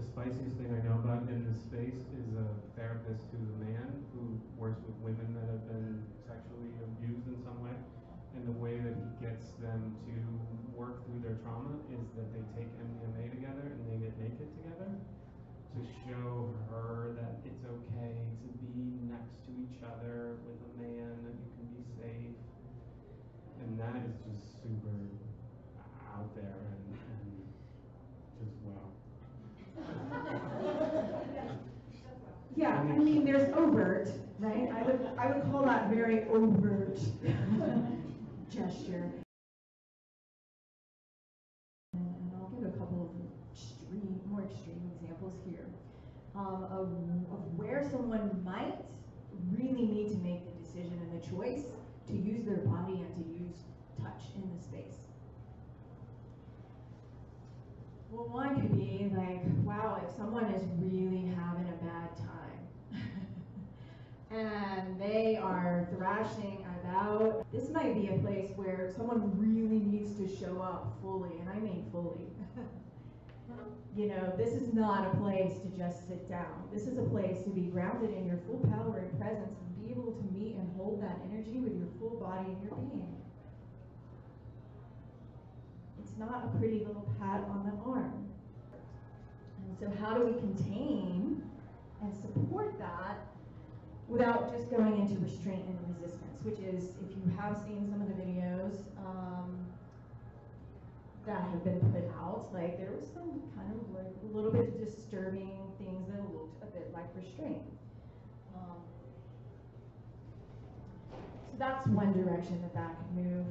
The spiciest thing I know about in this space is a therapist who's a man who works with women that have been sexually abused in some way. And the way that he gets them to work through their trauma is that they take MDMA together and they get naked together to show her that it's okay to be next to each other with a man, that you can be safe. And that is just super out there and just wow. Yeah, I mean, there's overt, right? I would call that very overt gesture. And I'll give a couple of more extreme examples here of where someone might really need to make the decision and the choice to use their body and to use touch in the space. Well, one could be like, wow, if someone is really having a bad time and they are thrashing about, this might be a place where someone really needs to show up fully, and I mean fully. You know, this is not a place to just sit down. This is a place to be grounded in your full power and presence and be able to meet and hold that energy with your full body and your being. It's not a pretty little pat on the arm. And so how do we contain and support that without just going into restraint and resistance, which is, if you have seen some of the videos that have been put out, like there was some kind of like a little bit disturbing things that looked a bit like restraint. So that's one direction that can move.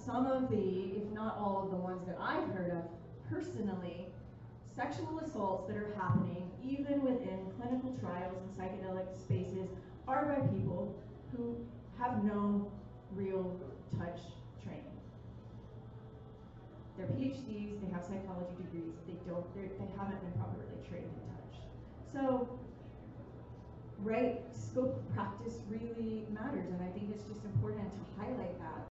Some of the, if not all of the ones that I've heard of personally, sexual assaults that are happening even within clinical trials and psychedelic spaces are by people who have no real touch training. They're PhDs, they have psychology degrees, they haven't been properly trained in touch. So, right, scope of practice really matters, and I think it's just important to highlight that.